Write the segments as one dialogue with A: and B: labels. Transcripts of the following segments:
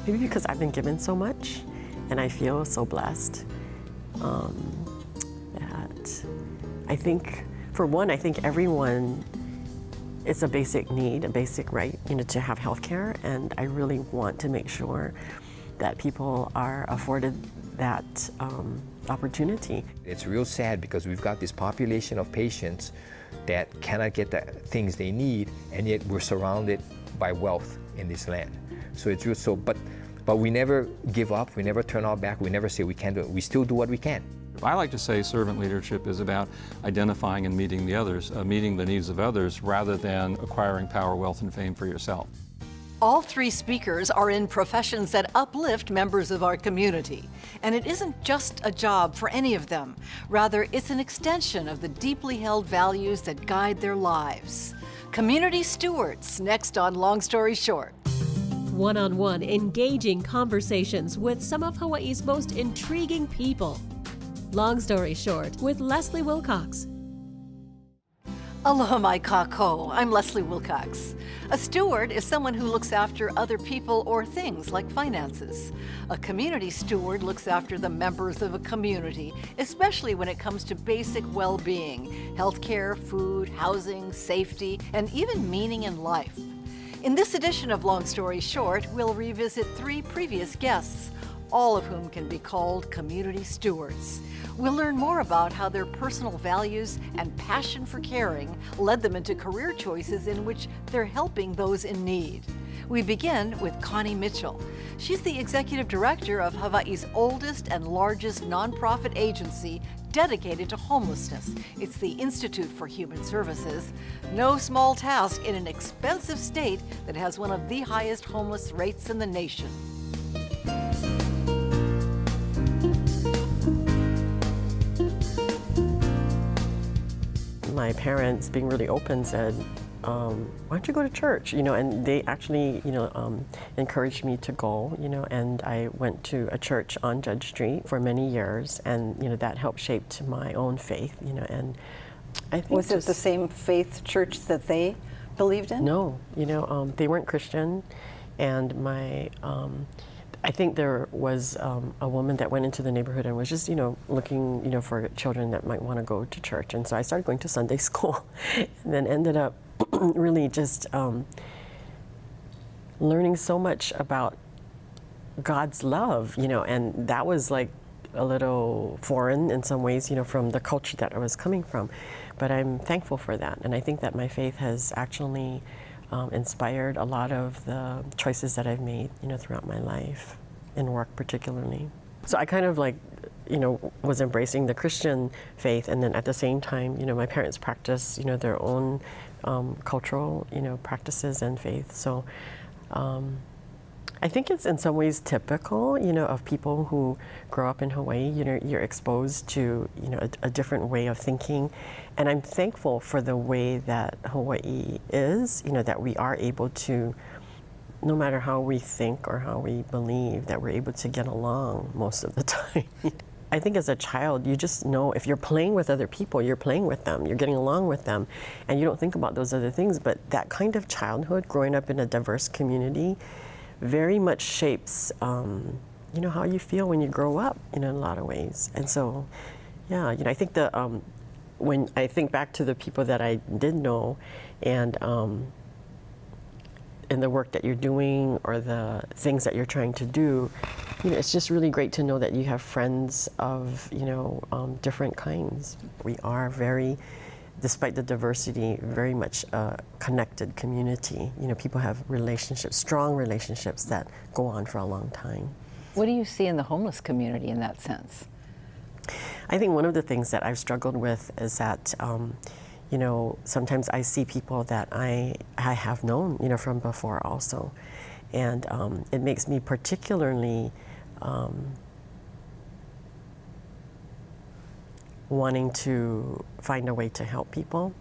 A: Maybe because I've been given so much and I feel so blessed that I think, for one, I think everyone, it's a basic need, a basic right, to have health care, and I really want to make sure that people are afforded that opportunity.
B: It's real sad because we've got this population of patients that cannot get the things they need, and yet we're surrounded by wealth in this land. So it's real. But we never give up. We never turn our back. We never say we can't do it. We still do what we can.
C: I like to say servant leadership is about identifying and meeting the others, meeting the needs of others, rather than acquiring power, wealth, and fame for yourself.
D: All three speakers are in professions that uplift members of our community. And it isn't just a job for any of them. Rather, it's an extension of the deeply held values that guide their lives. Community Stewards, next on Long Story Short.
E: One-on-one, engaging conversations with some of Hawaii's most intriguing people. Long Story Short with Leslie Wilcox.
D: Aloha mai kako, I'm Leslie Wilcox. A steward is someone who looks after other people or things like finances. A community steward looks after the members of a community, especially when it comes to basic well-being, healthcare, food, housing, safety, and even meaning in life. In this edition of Long Story Short, we'll revisit 3 previous guests, all of whom can be called community stewards. We'll learn more about how their personal values and passion for caring led them into career choices in which they're helping those in need. We begin with Connie Mitchell. She's the executive director of Hawaii's oldest and largest nonprofit agency dedicated to homelessness. It's the Institute for Human Services. No small task in an expensive state that has one of the highest homeless rates in the nation.
A: My parents, being really open, said, why don't you go to church? And they actually, encouraged me to go, and I went to a church on Judge Street for many years, and, that helped shape my own faith, and I think
F: Was it the same faith church that they believed in?
A: No, they weren't Christian, and I think there was a woman that went into the neighborhood and was just, looking, for children that might want to go to church. And so I started going to Sunday school and then ended up really just learning so much about God's love, and that was like a little foreign in some ways, from the culture that I was coming from. But I'm thankful for that. And I think that my faith has actually inspired a lot of the choices that I've made, throughout my life, in work particularly. So I kind of was embracing the Christian faith, and then at the same time, my parents practice, their own cultural, practices and faith. So I think it's in some ways typical, of people who grow up in Hawaii. You're exposed to, a different way of thinking. And I'm thankful for the way that Hawaii is, that we are able to, no matter how we think or how we believe, that we're able to get along most of the time. I think as a child, you just know if you're playing with other people, you're playing with them, you're getting along with them, and you don't think about those other things. But that kind of childhood, growing up in a diverse community, very much shapes, how you feel when you grow up, in a lot of ways. And so, yeah, I think when I think back to the people that I did know, and in the work that you're doing or the things that you're trying to do, it's just really great to know that you have friends of, different kinds. We are very, despite the diversity, very much a connected community. People have relationships, strong relationships that go on for a long time.
F: What do you see in the homeless community in that sense?
A: I think one of the things that I've struggled with is that, sometimes I see people that I have known, from before also. And it makes me particularly wanting to find a way to help people.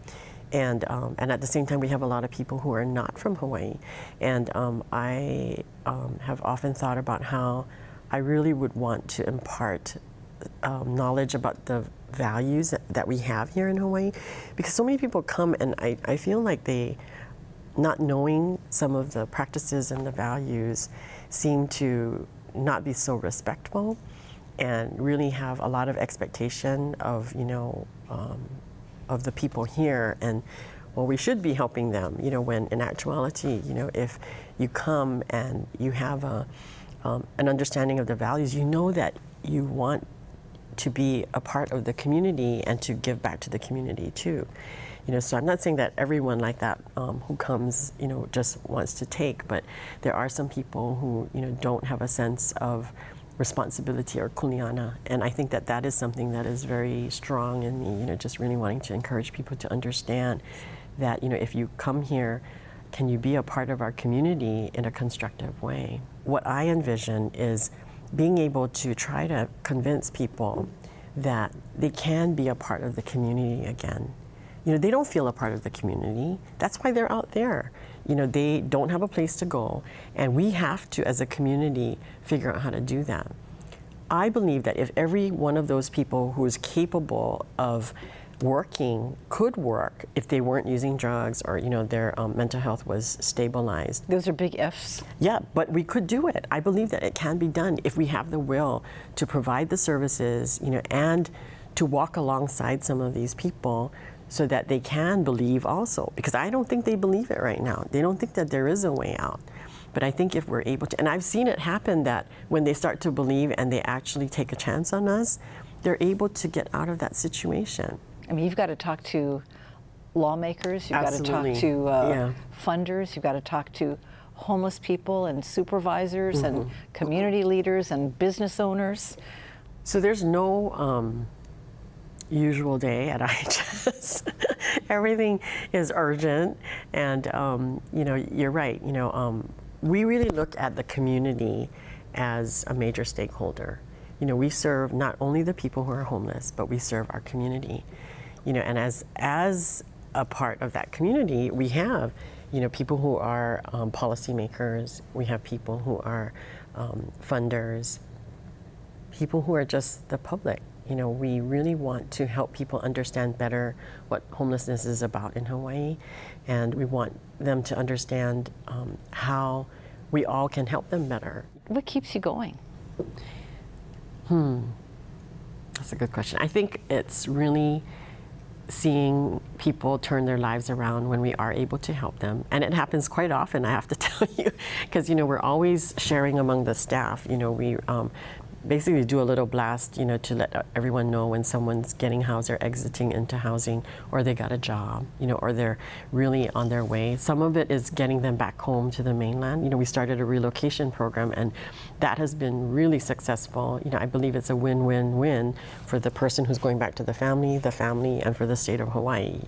A: And at the same time, we have a lot of people who are not from Hawaii. And I have often thought about how I really would want to impart knowledge about the values that we have here in Hawaii, because so many people come and I feel like they, not knowing some of the practices and the values, seem to not be so respectful and really have a lot of expectation of, of the people here. And well, we should be helping them, when in actuality, if you come and you have an understanding of the values, that you want to be a part of the community and to give back to the community too. So I'm not saying that everyone like that who comes, just wants to take, but there are some people who, don't have a sense of responsibility or kuleana, and I think that that is something that is very strong in me, just really wanting to encourage people to understand that, if you come here, can you be a part of our community in a constructive way? What I envision is being able to try to convince people that they can be a part of the community again. They don't feel a part of the community. That's why they're out there. They don't have a place to go, and we have to, as a community, figure out how to do that. I believe that if every one of those people who is capable of working could work, if they weren't using drugs or their mental health was stabilized.
F: Those are big ifs.
A: Yeah, but we could do it. I believe that it can be done if we have the will to provide the services, and to walk alongside some of these people so that they can believe also. Because I don't think they believe it right now. They don't think that there is a way out. But I think if we're able to, and I've seen it happen that when they start to believe and they actually take a chance on us, they're able to get out of that situation.
F: I mean, you've got to talk to lawmakers, you've
A: Absolutely.
F: got to talk to funders, you've got to talk to homeless people and supervisors and community leaders and business owners.
A: So there's no usual day at IHS. Everything is urgent, and you're right. We really look at the community as a major stakeholder. We serve not only the people who are homeless, but we serve our community. And as a part of that community, we have, people who are policymakers. We have people who are funders. People who are just the public. We really want to help people understand better what homelessness is about in Hawaii, and we want them to understand how we all can help them better.
F: What keeps you going?
A: That's a good question. I think it's really seeing people turn their lives around when we are able to help them. And it happens quite often, I have to tell you, because, we're always sharing among the staff. We basically do a little blast, to let everyone know when someone's getting housed or exiting into housing, or they got a job, or they're really on their way. Some of it is getting them back home to the mainland. We started a relocation program, and that has been really successful. I believe it's a win-win-win for the person who's going back to the family, and for the state of Hawaii,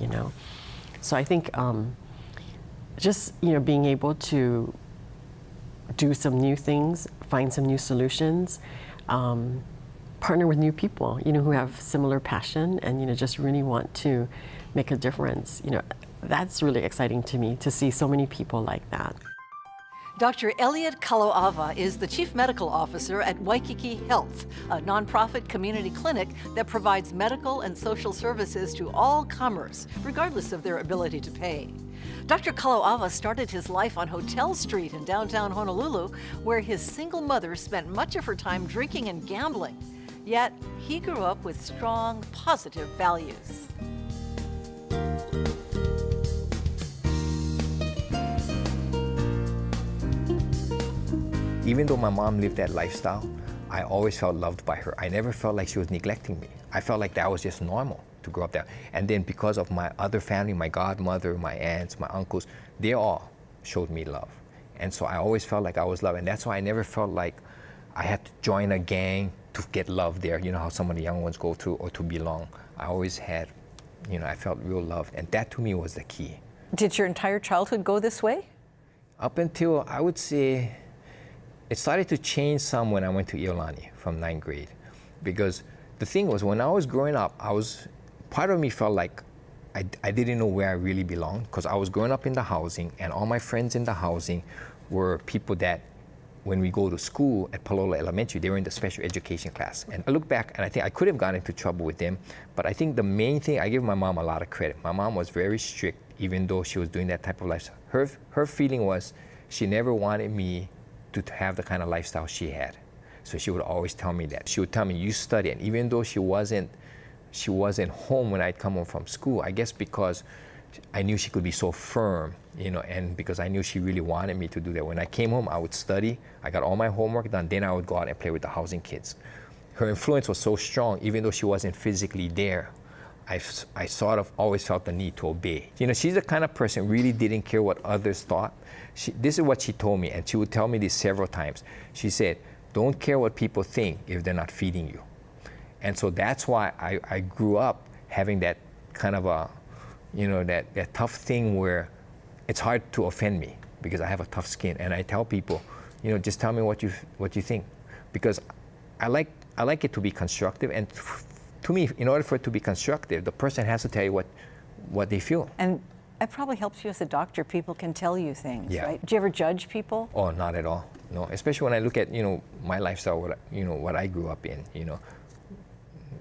A: So I think just, being able to do some new things, find some new solutions, partner with new people, who have similar passion and, just really want to make a difference. That's really exciting to me, to see so many people like that.
D: Dr. Elliot Kalauawa is the Chief Medical Officer at Waikiki Health, a nonprofit community clinic that provides medical and social services to all comers, regardless of their ability to pay. Dr. Kalauawa started his life on Hotel Street in downtown Honolulu, where his single mother spent much of her time drinking and gambling. Yet, he grew up with strong, positive values.
B: Even though my mom lived that lifestyle, I always felt loved by her. I never felt like she was neglecting me. I felt like that was just normal to grow up there. And then because of my other family, my godmother, my aunts, my uncles, they all showed me love. And so I always felt like I was loved. And that's why I never felt like I had to join a gang to get love there. You know how some of the young ones go through, or to belong. I always had, I felt real loved. And that to me was the key.
F: Did your entire childhood go this way?
B: Up until, I would say, it started to change some when I went to Iolani from 9th grade. Because the thing was, when I was growing up, part of me felt like I didn't know where I really belonged, because I was growing up in the housing, and all my friends in the housing were people that, when we go to school at Palolo Elementary, they were in the special education class. And I look back, and I think I could have gotten into trouble with them, but I think the main thing, I give my mom a lot of credit. My mom was very strict, even though she was doing that type of lifestyle. Her feeling was, she never wanted me to have the kind of lifestyle she had. So she would always tell me that. She would tell me, you study. And even though she wasn't home when I'd come home from school, I guess because I knew she could be so firm, and because I knew she really wanted me to do that. When I came home, I would study. I got all my homework done. Then I would go out and play with the housing kids. Her influence was so strong, even though she wasn't physically there. I sort of always felt the need to obey. She's the kind of person really didn't care what others thought. This is what she told me, and she would tell me this several times. She said, don't care what people think if they're not feeding you. And so that's why I grew up having that kind of a, that tough thing where it's hard to offend me because I have a tough skin. And I tell people, just tell me what you think, because I like it to be constructive. And to me, in order for it to be constructive, the person has to tell you what they feel.
F: And it probably helps you as a doctor. People can tell you things,
B: Yeah.
F: right? Do you ever judge people?
B: Oh, not at all. No, especially when I look at my lifestyle, what I grew up in.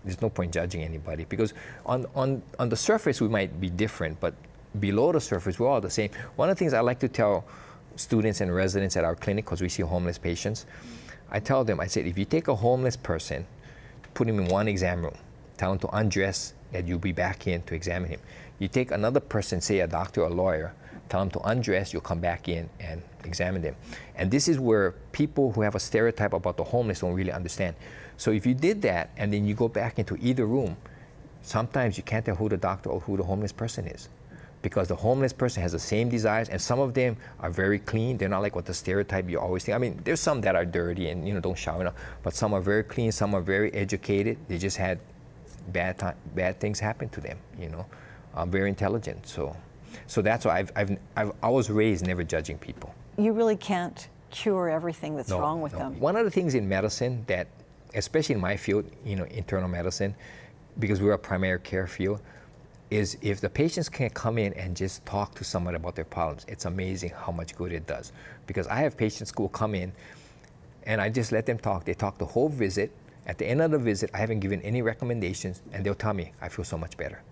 B: There's no point judging anybody, because on the surface we might be different, but below the surface we're all the same. One of the things I like to tell students and residents at our clinic, because we see homeless patients, I tell them, I said, if you take a homeless person, put him in one exam room, tell him to undress, and you'll be back in to examine him. You take another person, say a doctor or a lawyer, tell him to undress, you'll come back in and examine them. And this is where people who have a stereotype about the homeless don't really understand. So if you did that and then you go back into either room, sometimes you can't tell who the doctor or who the homeless person is, because the homeless person has the same desires, and some of them are very clean. They're not like what the stereotype you always think. I mean, there's some that are dirty and don't shower enough, but some are very clean, some are very educated. They just had bad things happen to them, very intelligent. So that's why I was raised never judging people.
F: You really can't cure everything that's wrong with them.
B: One of the things in medicine that, especially in my field, internal medicine, because we're a primary care field, is if the patients can come in and just talk to someone about their problems, it's amazing how much good it does. Because I have patients who will come in and I just let them talk. They talk the whole visit. At the end of the visit, I haven't given any recommendations, and they'll tell me, I feel so much better.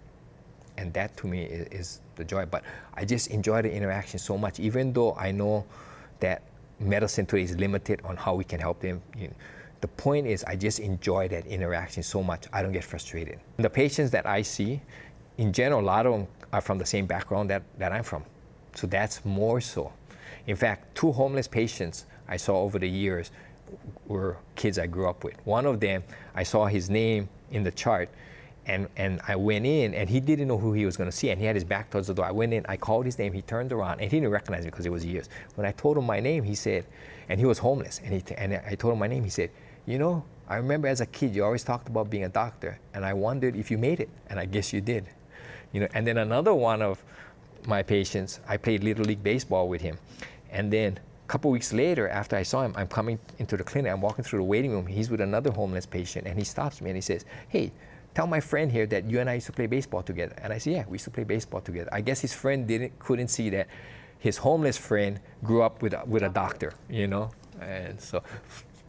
B: And that to me is the joy. But I just enjoy the interaction so much, even though I know that medicine today is limited on how we can help them. The point is, I just enjoy that interaction so much, I don't get frustrated. The patients that I see, in general, a lot of them are from the same background that I'm from. So that's more so. In fact, 2 homeless patients I saw over the years were kids I grew up with. One of them, I saw his name in the chart, and I went in, and he didn't know who he was going to see, and he had his back towards the door. I went in, I called his name, he turned around, and he didn't recognize me because it was years. When I told him my name, he said, and he was homeless, and I told him my name, he said, I remember as a kid, you always talked about being a doctor, and I wondered if you made it, and I guess you did. And then another one of my patients, I played Little League Baseball with him, and then a couple weeks later, after I saw him, I'm coming into the clinic, I'm walking through the waiting room, he's with another homeless patient, and he stops me and he says, hey, tell my friend here that you and I used to play baseball together. And I said, yeah, we used to play baseball together. I guess his friend couldn't see that his homeless friend grew up with a doctor, And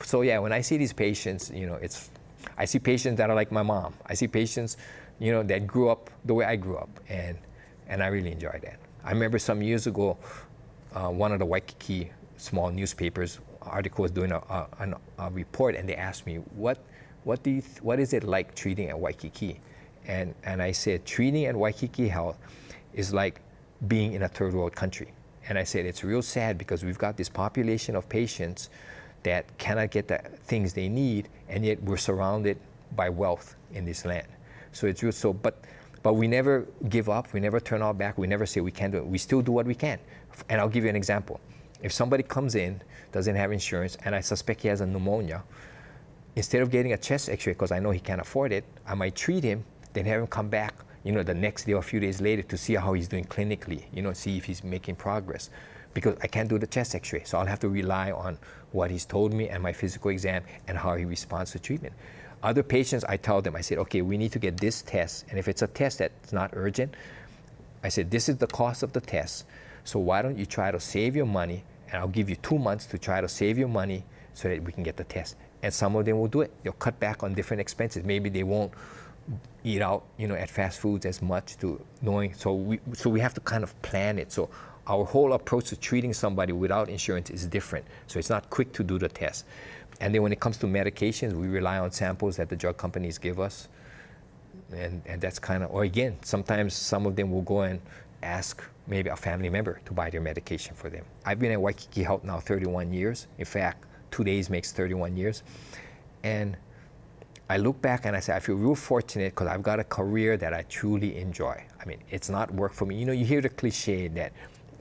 B: so yeah, when I see these patients, I see patients that are like my mom. I see patients, that grew up the way I grew up, and I really enjoy that. I remember some years ago, one of the Waikiki small newspapers article was doing a report, and they asked me, what is it like treating at Waikiki? And I said, treating at Waikiki Health is like being in a third world country. And I said, it's real sad because we've got this population of patients that cannot get the things they need, and yet we're surrounded by wealth in this land. So it's real. But we never give up. We never turn our back. We never say we can't do it. We still do what we can. And I'll give you an example. If somebody comes in, doesn't have insurance, and I suspect he has a pneumonia, instead of getting a chest x-ray because I know he can't afford it, I might treat him, then have him come back, the next day or a few days later to see how he's doing clinically, see if he's making progress. Because I can't do the chest x-ray, so I'll have to rely on what he's told me and my physical exam and how he responds to treatment. Other patients, I tell them, I said, okay, we need to get this test, and if it's a test that's not urgent, I said, this is the cost of the test, so why don't you try to save your money, and I'll give you 2 months to try to save your money so that we can get the test. And some of them will do it. They'll cut back on different expenses. Maybe they won't eat out, at fast foods as much so we have to kind of plan it. So our whole approach to treating somebody without insurance is different. So it's not quick to do the test. And then when it comes to medications, we rely on samples that the drug companies give us. And that's kind of, or again, sometimes some of them will go and ask maybe a family member to buy their medication for them. I've been at Waikiki Health now 31 years. In fact, 2 days makes 31 years. And I look back and I say, I feel real fortunate because I've got a career that I truly enjoy. I mean, it's not work for me. You know, you hear the cliche that,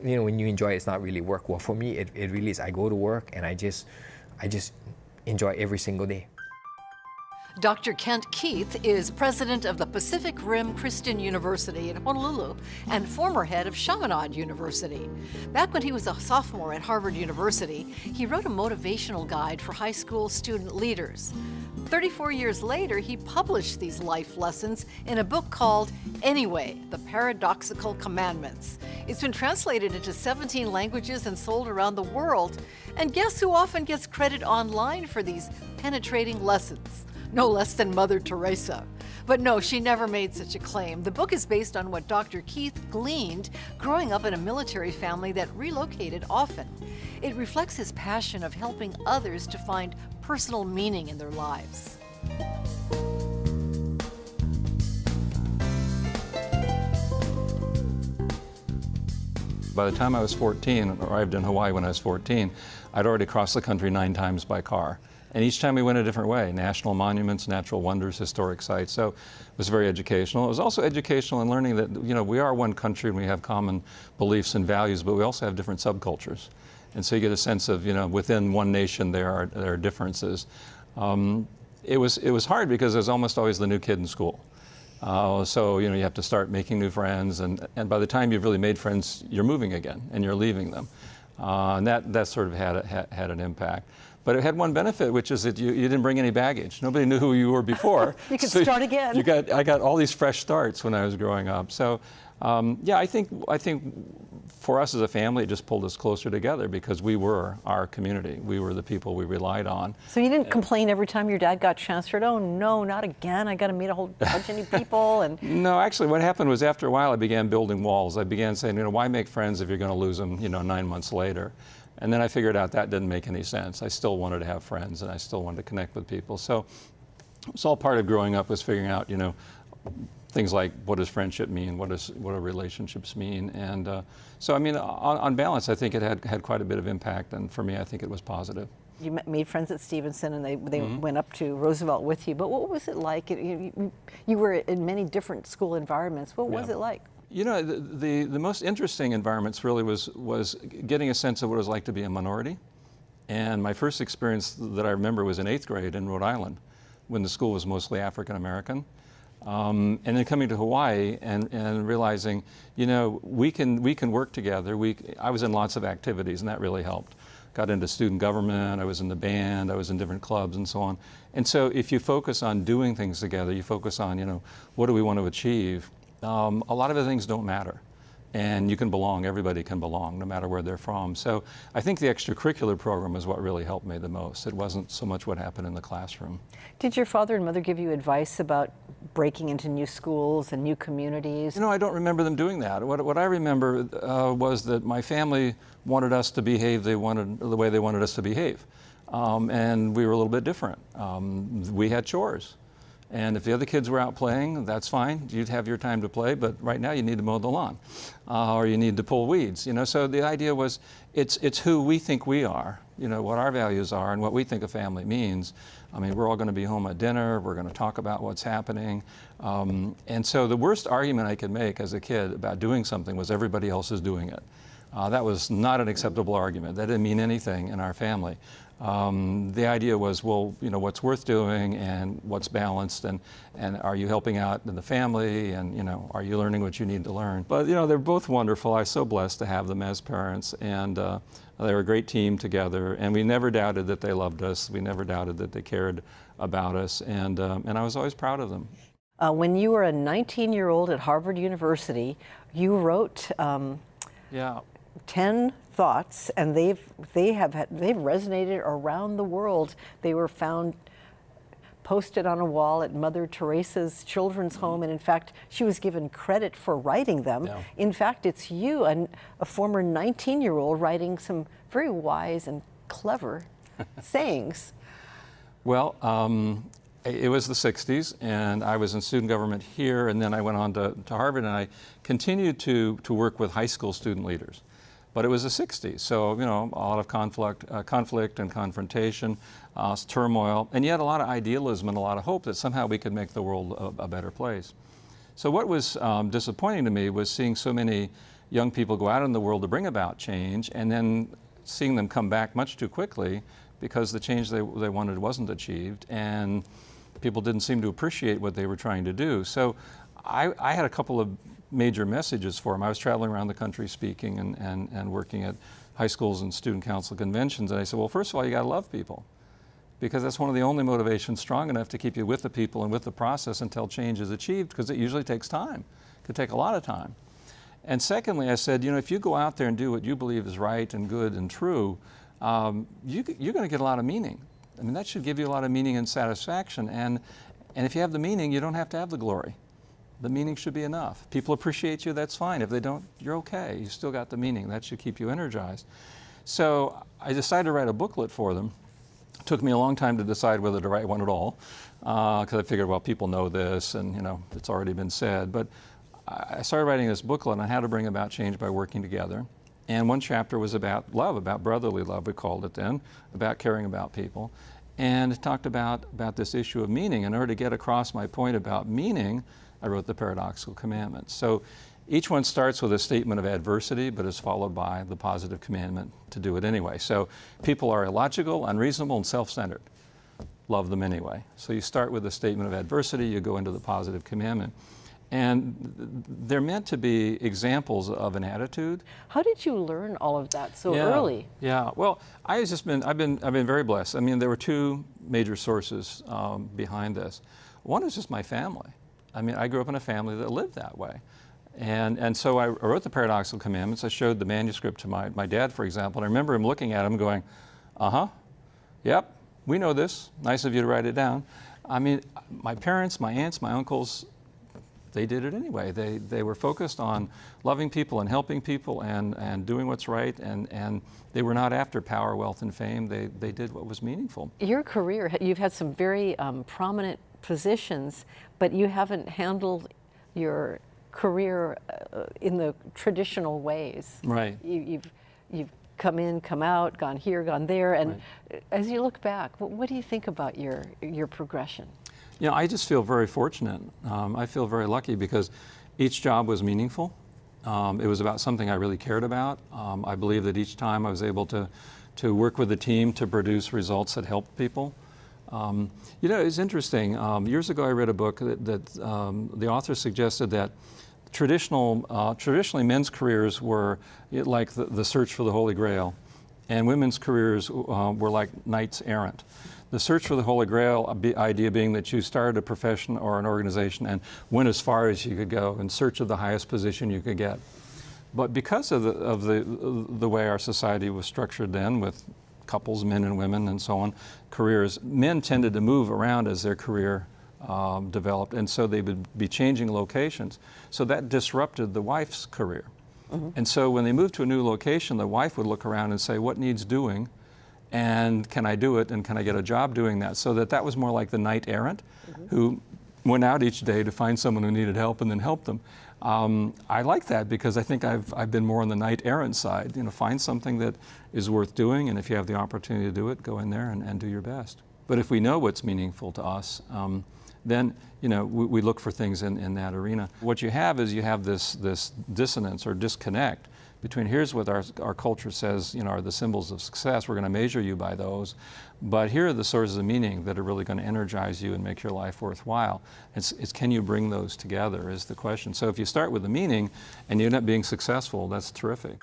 B: you know, when you enjoy it, it's not really work. Well, for me, it really is. I go to work and I just enjoy every single day.
D: Dr. Kent Keith is president of the Pacific Rim Christian University in Honolulu and former head of Chaminade University. Back when he was a sophomore at Harvard University, he wrote a motivational guide for high school student leaders. 34 years later, he published these life lessons in a book called Anyway, the Paradoxical Commandments. It's been translated into 17 languages and sold around the world. And guess who often gets credit online for these penetrating lessons? No less than Mother Teresa. But no, she never made such a claim. The book is based on what Dr. Keith gleaned growing up in a military family that relocated often. It reflects his passion of helping others to find personal meaning in their lives.
C: By the time I was 14, arrived in Hawaii when I was 14, I'd already crossed the country 9 times by car. And each time we went a different way, national monuments, natural wonders, historic sites. So it was very educational. It was also educational in learning that, you know, we are one country and we have common beliefs and values, but we also have different subcultures. And so you get a sense of, you know, within one nation there are differences. It was hard because there's almost always the new kid in school. So, you know, you have to start making new friends, and by the time you've really made friends, you're moving again and you're leaving them. And that sort of had an impact. But it had one benefit, which is that you didn't bring any baggage. Nobody knew who you were before.
F: You could start again.
C: I got all these fresh starts when I was growing up. So, yeah, I think for us as a family, it just pulled us closer together because we were our community. We were the people we relied on.
F: So you didn't complain every time your dad got transferred? Oh no, not again! I got to meet a whole bunch of new people. And
C: no, actually, what happened was after a while, I began building walls. I began saying, you know, why make friends if you're going to lose them, you know, 9 months later? And then I figured out that didn't make any sense. I still wanted to have friends and I still wanted to connect with people. So it's all part of growing up was figuring out, you know, things like what does friendship mean, what do relationships mean, and so I mean, on balance, I think it had quite a bit of impact, and for me, I think it was positive.
F: You made friends at Stevenson, and they went up to Roosevelt with you. But what was it like? You were in many different school environments. What was it like?
C: You know, the most interesting environments really was getting a sense of what it was like to be a minority. And my first experience that I remember was in 8th grade in Rhode Island, when the school was mostly African American. And then coming to Hawaii and realizing, you know, we can work together. I was in lots of activities, and that really helped. Got into student government, I was in the band, I was in different clubs and so on. And so if you focus on doing things together, you focus on, you know, what do we want to achieve, a lot of the things don't matter. And you can belong, everybody can belong, no matter where they're from. So I think the extracurricular program is what really helped me the most. It wasn't so much what happened in the classroom.
F: Did your father and mother give you advice about breaking into new schools and new communities?
C: You know, I don't remember them doing that. What I remember was that my family wanted us to behave the way they wanted us to behave. And we were a little bit different. We had chores. And if the other kids were out playing, that's fine. You'd have your time to play, but right now you need to mow the lawn, or you need to pull weeds. You know, so the idea was, it's who we think we are. You know, what our values are and what we think a family means. I mean, we're all going to be home at dinner. We're going to talk about what's happening. And so the worst argument I could make as a kid about doing something was everybody else is doing it. That was not an acceptable argument. That didn't mean anything in our family. The idea was, well, you know, what's worth doing and what's balanced, and are you helping out in the family, and, you know, are you learning what you need to learn? But, you know, they're both wonderful. I'm so blessed to have them as parents, and they're a great team together, and we never doubted that they loved us. We never doubted that they cared about us, and I was always proud of them.
F: When you were a 19-year-old at Harvard University, you wrote 10 thoughts, and they've resonated around the world. They were found posted on a wall at Mother Teresa's children's home, and in fact, she was given credit for writing them.
C: Yeah.
F: In fact, it's you, a former 19-year-old, writing some very wise and clever sayings.
C: Well, it was the 60s, and I was in student government here, and then I went on to Harvard, and I continued to work with high school student leaders. But it was the 60s, so a lot of conflict and confrontation, turmoil, and yet a lot of idealism and a lot of hope that somehow we could make the world a better place. So what was disappointing to me was seeing so many young people go out in the world to bring about change, and then seeing them come back much too quickly because the change they wanted wasn't achieved, and people didn't seem to appreciate what they were trying to do. So I had a couple of major messages for them. I was traveling around the country speaking and working at high schools and student council conventions, and I said, well, first of all, you got to love people, because that's one of the only motivations strong enough to keep you with the people and with the process until change is achieved, because it usually takes time. It could take a lot of time. And secondly, I said, if you go out there and do what you believe is right and good and true, you're going to get a lot of meaning. I mean, that should give you a lot of meaning and satisfaction. And if you have the meaning, you don't have to have the glory. The meaning should be enough. People appreciate you, that's fine. If they don't, you're okay. You still got the meaning. That should keep you energized. So I decided to write a booklet for them. It took me a long time to decide whether to write one at all, because I figured, well, people know this, and it's already been said. But I started writing this booklet on how to bring about change by working together. And one chapter was about love, about brotherly love, we called it then, about caring about people. And it talked about this issue of meaning. In order to get across my point about meaning, I wrote the Paradoxical Commandments. So each one starts with a statement of adversity, but is followed by the positive commandment to do it anyway. So people are illogical, unreasonable, and self-centered. Love them anyway. So you start with a statement of adversity, you go into the positive commandment. And they're meant to be examples of an attitude.
F: How did you learn all of that so early?
C: Yeah, well, I've been very blessed. I mean, there were two major sources behind this. One is just my family. I mean, I grew up in a family that lived that way. And so I wrote the Paradoxical Commandments. I showed the manuscript to my dad, for example, and I remember him looking at him going, yep, we know this. Nice of you to write it down. I mean, my parents, my aunts, my uncles, they did it anyway. They were focused on loving people and helping people and doing what's right, and they were not after power, wealth, and fame. They did what was meaningful.
F: Your career, you've had some very prominent positions, but you haven't handled your career in the traditional ways.
C: Right.
F: You've come in, come out, gone here, gone there, and as you look back, what do you think about your progression?
C: I just feel very fortunate. I feel very lucky because each job was meaningful. It was about something I really cared about. I believe that each time I was able to work with a team to produce results that helped people. It's interesting. Years ago, I read a book that the author suggested that traditionally men's careers were like the search for the Holy Grail, and women's careers were like knights errant. The search for the Holy Grail idea being that you started a profession or an organization and went as far as you could go in search of the highest position you could get. But because of the way our society was structured then, with couples, men and women and so on, careers, men tended to move around as their career developed, and so they would be changing locations. So that disrupted the wife's career. Mm-hmm. And so when they moved to a new location, the wife would look around and say, what needs doing? And can I do it, and can I get a job doing that? So that was more like the knight errant, who went out each day to find someone who needed help and then help them. I like that because I think I've been more on the knight errant side. Find something that is worth doing, and if you have the opportunity to do it, go in there and do your best. But if we know what's meaningful to us, then we look for things in that arena. What you have is this dissonance or disconnect between here's what our culture says are the symbols of success. We're going to measure you by those, but here are the sources of meaning that are really going to energize you and make your life worthwhile. It's can you bring those together is the question. So if you start with the meaning and you end up being successful, that's terrific.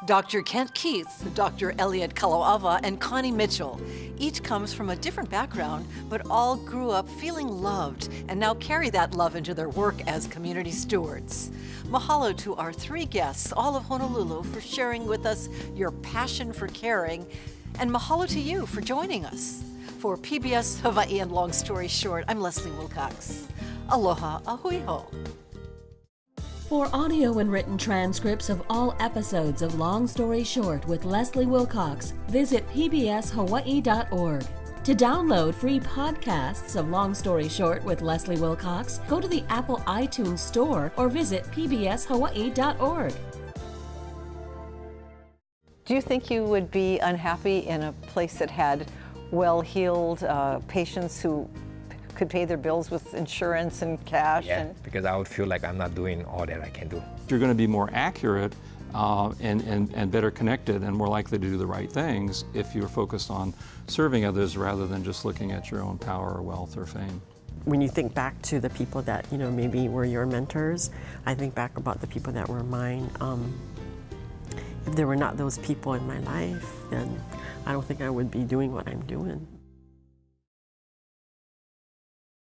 D: Dr. Kent Keith, Dr. Elliot Kalauawa, and Connie Mitchell. Each comes from a different background, but all grew up feeling loved and now carry that love into their work as community stewards. Mahalo to our three guests, all of Honolulu, for sharing with us your passion for caring, and mahalo to you for joining us. For PBS Hawaii and Long Story Short, I'm Leslie Wilcox. Aloha, ahui ho.
E: For audio and written transcripts of all episodes of Long Story Short with Leslie Wilcox, visit pbshawaii.org. To download free podcasts of Long Story Short with Leslie Wilcox, go to the Apple iTunes Store or visit pbshawaii.org.
F: Do you think you would be unhappy in a place that had well-heeled patients who could pay their bills with insurance and cash?
B: Yeah, because I would feel like I'm not doing all that I can do.
C: You're going to be more accurate and better connected and more likely to do the right things if you're focused on serving others rather than just looking at your own power or wealth or fame.
A: When you think back to the people that, maybe were your mentors, I think back about the people that were mine. If there were not those people in my life, then I don't think I would be doing what I'm doing.